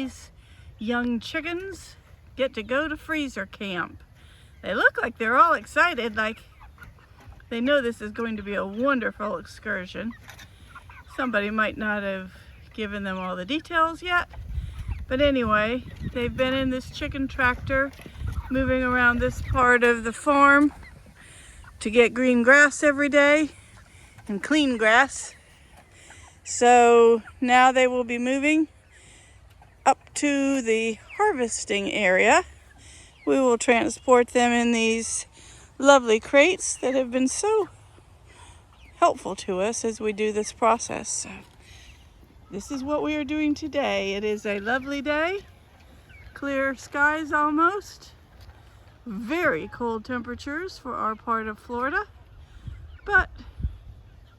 these young chickens get to go to freezer camp. They look like they're all excited, like they know this is going to be a wonderful excursion. Somebody might not have given them all the details yet, but anyway, they've been in this chicken tractor moving around this part of the farm to get green grass every day and clean grass. So now they will be moving up to the harvesting area. We will transport them in these lovely crates that have been so helpful to us as we do this process. So this is what we are doing today. It is a lovely day, clear skies almost, very cold temperatures for our part of Florida, but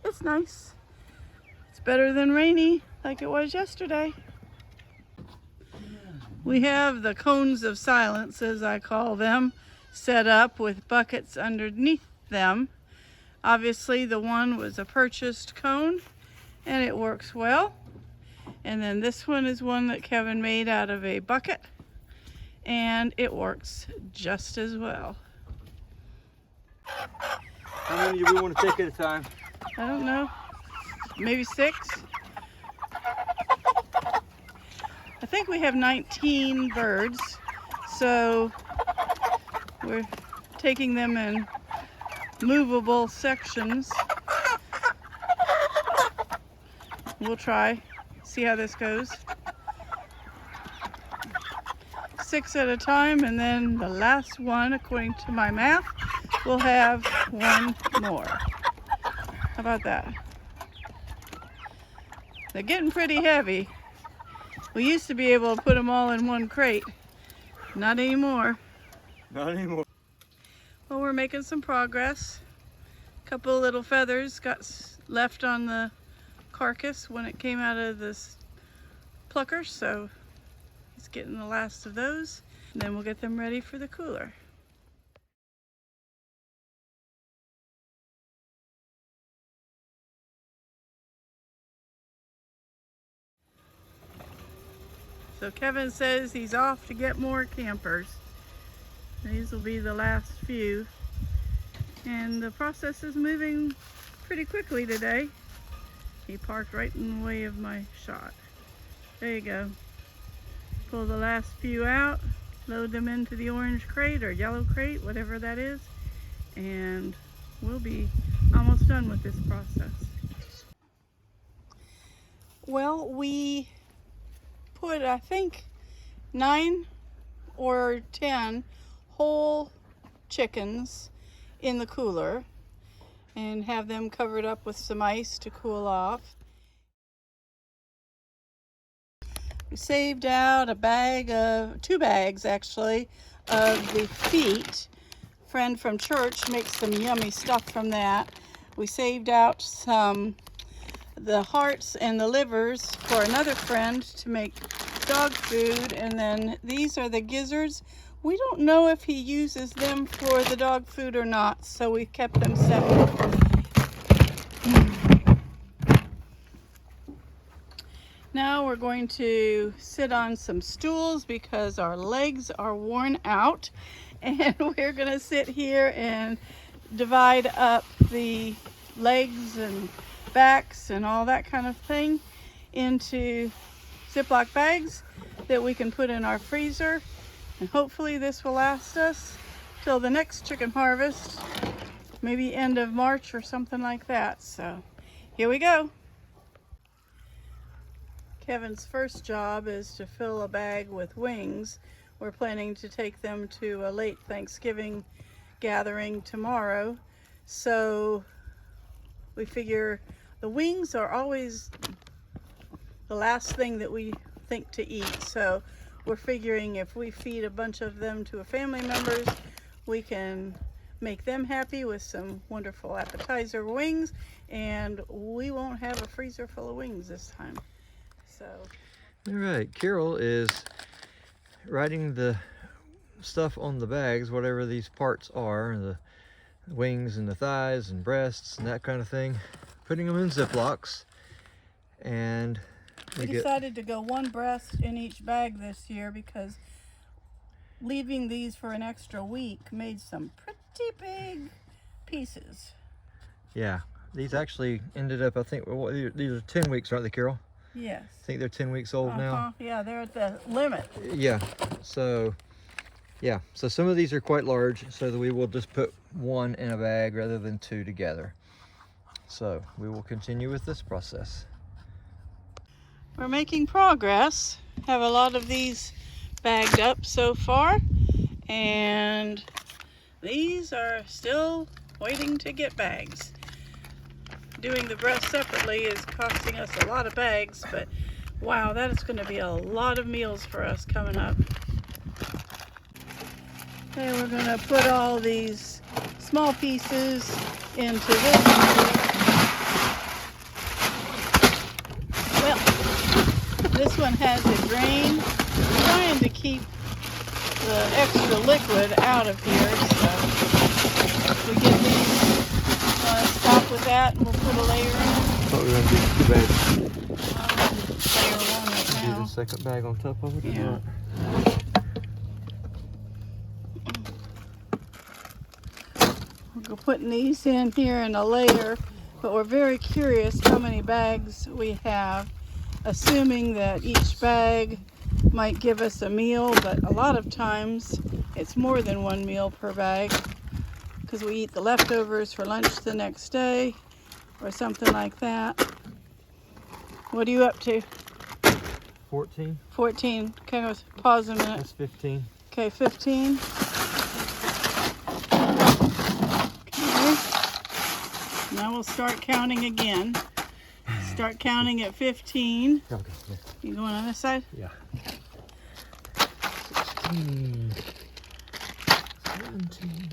it's nice. It's better than rainy like it was yesterday. We have the cones of silence, as I call them, set up with buckets underneath them. Obviously the one was a purchased cone and it works well. And then this one is one that Kevin made out of a bucket and it works just as well. How many do we want to take at a time? I don't know, maybe 6? I think we have 19 birds, so we're taking them in movable sections. We'll try, see how this goes. 6 at a time, and then the last one, according to my math, will have 1 more. How about that? They're getting pretty heavy. We used to be able to put them all in one crate. Not anymore. Not anymore. Well, we're making some progress. A couple of little feathers got left on the carcass when it came out of this plucker, so it's getting the last of those. And then we'll get them ready for the cooler. So Kevin says he's off to get more campers. These will be the last few. And the process is moving pretty quickly today. He parked right in the way of my shot. There you go. Pull the last few out, load them into the orange crate or yellow crate, whatever that is, and we'll be almost done with this process. Well, we put, I think, 9 or 10 whole chickens in the cooler and have them covered up with some ice to cool off. We saved out a bag of, 2 bags actually, of the feet. A friend from church makes some yummy stuff from that. We saved out some the hearts and the livers for another friend to make dog food, and then these are the gizzards. We don't know if he uses them for the dog food or not, so we've kept them separate. Now we're going to sit on some stools because our legs are worn out, and we're going to sit here and divide up the legs and backs and all that kind of thing into Ziploc bags that we can put in our freezer, and hopefully this will last us till the next chicken harvest, maybe end of March or something like that. So here we go. Kevin's first job is to fill a bag with wings. We're planning to take them to a late Thanksgiving gathering tomorrow, so we figure the wings are always the last thing that we think to eat, so we're figuring if we feed a bunch of them to a family members, we can make them happy with some wonderful appetizer wings, and we won't have a freezer full of wings this time. So, all right, Carol is writing the stuff on the bags, whatever these parts are, the wings and the thighs and breasts and that kind of thing, putting them in Ziplocs and We decided to go one breast in each bag this year because leaving these for an extra week made some pretty big pieces. Yeah, these actually ended up, I think, well, these are 10 weeks, aren't they, Carol? Yes. I think they're 10 weeks old now. Yeah, they're at the limit. Yeah, so some of these are quite large, so that we will just put one in a bag rather than two together. So we will continue with this process. We're making progress. Have a lot of these bagged up so far, and these are still waiting to get bags. Doing the breast separately is costing us a lot of bags, but wow, that is going to be a lot of meals for us coming up. Okay, we're going to put all these small pieces into this. Well, this one has a drain. I'm trying to keep the extra liquid out of here, so if we get these, stop with that and we'll put a layer in. I thought we were going to do 2 bags. Layer one right now. Do the second bag on top of it? Yeah. We're putting these in here in a layer, but we're very curious how many bags we have, assuming that each bag might give us a meal, but a lot of times it's more than one meal per bag because we eat the leftovers for lunch the next day or something like that. What are you up to? 14. 14. Okay, let's pause a minute. That's 15. Okay, 15. Now we'll start counting again. Start counting at 15. Okay, yeah. You going on this side? Yeah. 16, 17,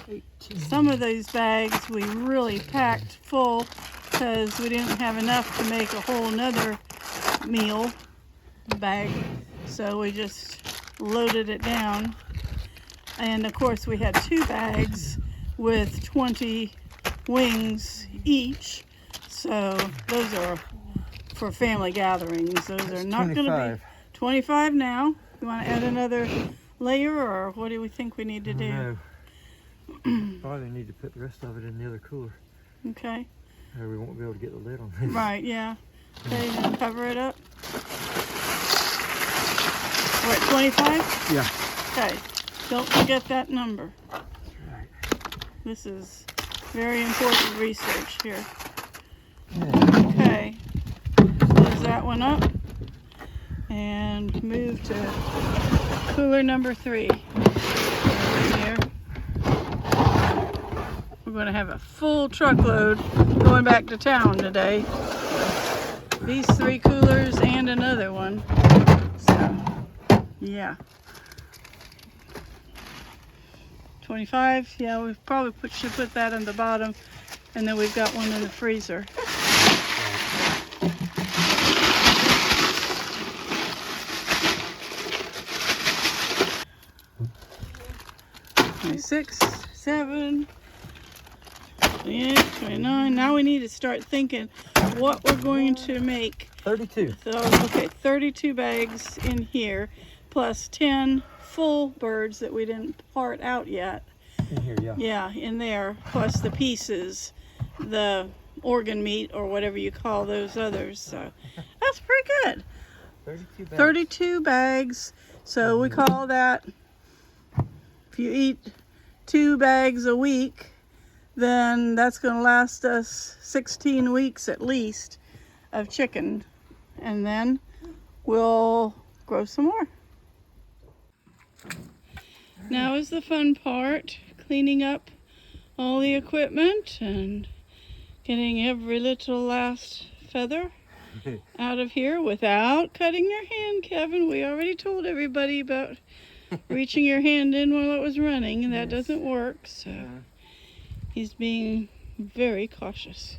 18. Some of those bags we really packed full because we didn't have enough to make a whole nother meal bag. So we just loaded it down. And of course we had 2 bags with 20 wings each, so those are for family gatherings. Those are not going to be 25 now. You want to add another layer, or what do we think we need to do? No. Probably need to put the rest of it in the other cooler. Okay. Or we won't be able to get the lid on this. Right, yeah. Okay, and cover it up. We're at 25? Yeah. Okay. Don't forget that number. That's right. This is very important research here. Yeah. Okay, close that one up and move to cooler number 3. Here. We're going to have a full truckload going back to town today. These 3 coolers and another one. So, yeah. 25, yeah, we probably should put that on the bottom, and then we've got one in the freezer. 26, 7, 28, 29. Now we need to start thinking what we're going to make. 32. So, okay, 32 bags in here, plus 10 full birds that we didn't part out yet. In here, yeah. Yeah, in there, plus the pieces, the organ meat or whatever you call those others. So that's pretty good. 32 bags. 32 bags. So we call that, if you eat 2 bags a week, then that's going to last us 16 weeks at least of chicken. And then we'll grow some more. Now is the fun part, cleaning up all the equipment and getting every little last feather out of here without cutting your hand, Kevin. We already told everybody about reaching your hand in while it was running, and that doesn't work, so he's being very cautious.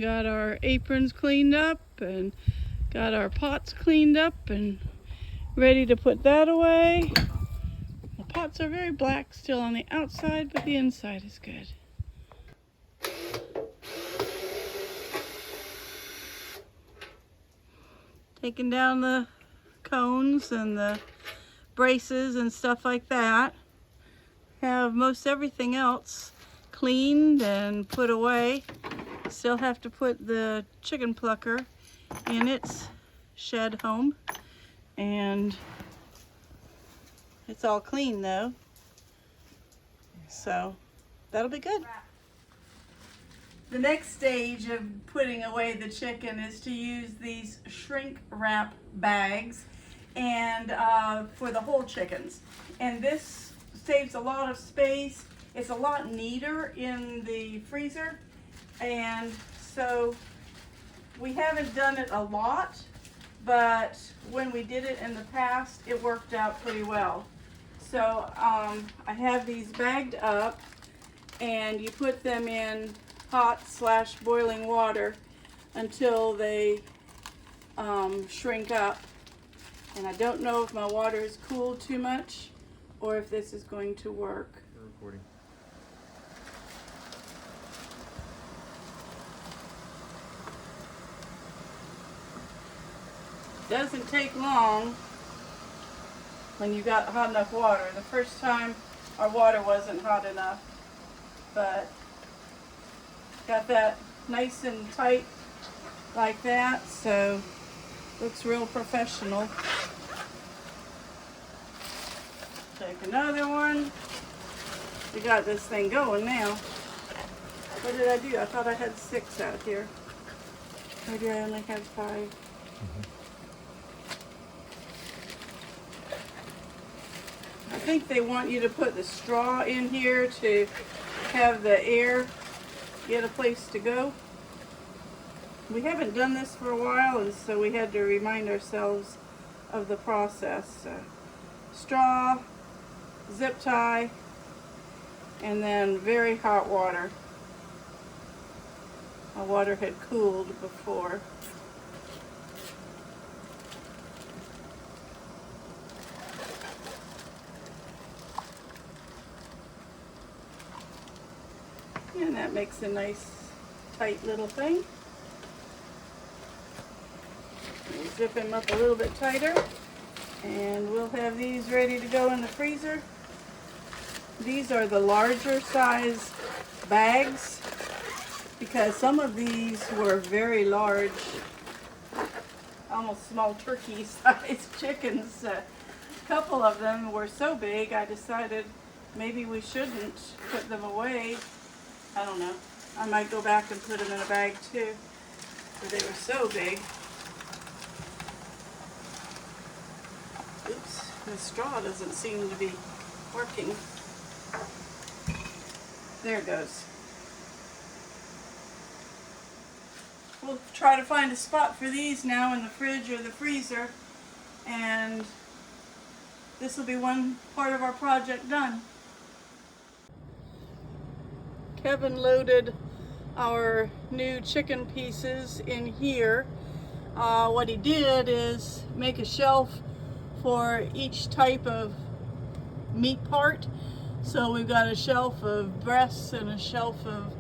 Got our aprons cleaned up and got our pots cleaned up and ready to put that away. The pots are very black still on the outside, but the inside is good. taking down the cones and the braces and stuff like that. Have most everything else cleaned and put away. Still have to put the chicken plucker in its shed home, and it's all clean though, so that'll be good. The next stage of putting away the chicken is to use these shrink wrap bags and for the whole chickens, and this saves a lot of space. It's a lot neater in the freezer, and so we haven't done it a lot, but when we did it in the past, it worked out pretty well. So I have these bagged up, and you put them in hot/boiling water until they shrink up. And I don't know if my water is cooled too much or if this is going to work. We're recording. Doesn't take long when you got hot enough water. The first time our water wasn't hot enough, but got that nice and tight like that, so looks real professional. Take another one. We got this thing going now. What did I do? I thought I had 6 out here. Maybe I only had 5. I think they want you to put the straw in here to have the air get a place to go. We haven't done this for a while, and so we had to remind ourselves of the process. Straw, zip tie, and then very hot water. My water had cooled before. And that makes a nice tight little thing. We'll zip them up a little bit tighter, and we'll have these ready to go in the freezer. These are the larger size bags because some of these were very large, almost small turkey sized chickens. A couple of them were so big I decided maybe we shouldn't put them away. I don't know. I might go back and put them in a bag too, but they were so big. Oops, the straw doesn't seem to be working. There it goes. We'll try to find a spot for these now in the fridge or the freezer, and this will be one part of our project done. Kevin loaded our new chicken pieces in here. What he did is make a shelf for each type of meat part. So we've got a shelf of breasts and a shelf of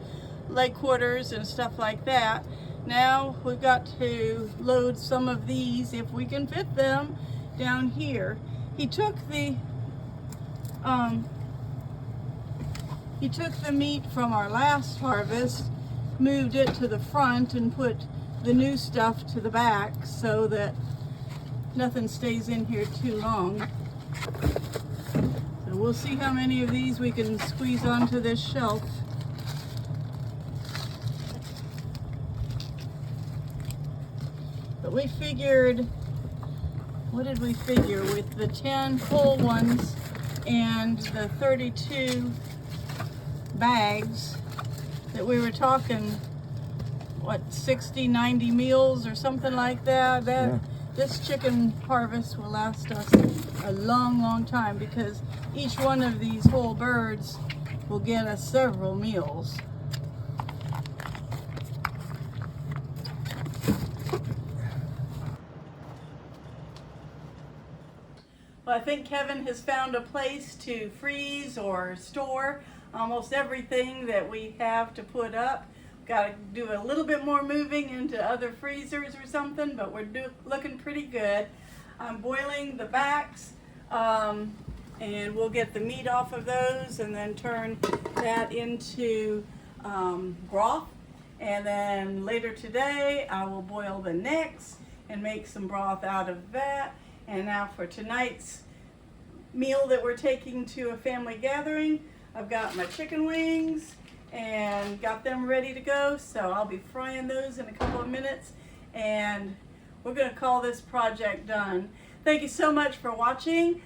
leg quarters and stuff like that. Now we've got to load some of these, if we can fit them, down here. He took the meat from our last harvest, moved it to the front, and put the new stuff to the back so that nothing stays in here too long. So we'll see how many of these we can squeeze onto this shelf. But we figured, what did we figure? With the 10 full ones and the 32 bags, that we were talking, what, 60, 90 meals or something like that. Yeah. This chicken harvest will last us a long, long time, because each one of these whole birds will get us several meals. Well, I think Kevin has found a place to freeze or store almost everything that we have to put up. We've got to do a little bit more moving into other freezers or something, but we're looking pretty good. I'm boiling the backs, and we'll get the meat off of those and then turn that into broth. And then later today I will boil the necks and make some broth out of that. And now for tonight's meal that we're taking to a family gathering, I've got my chicken wings and got them ready to go. So I'll be frying those in a couple of minutes, and we're going to call this project done. Thank you so much for watching.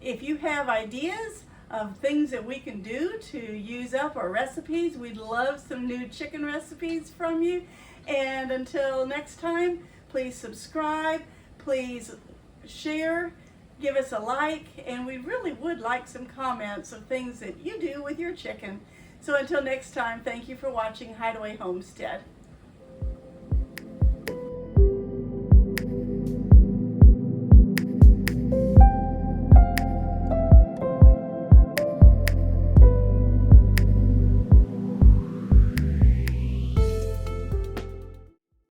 If you have ideas of things that we can do to use up our recipes, we'd love some new chicken recipes from you. And until next time, please subscribe, please share, give us a like, and we really would like some comments of things that you do with your chicken. So until next time, thank you for watching Hideaway Homestead.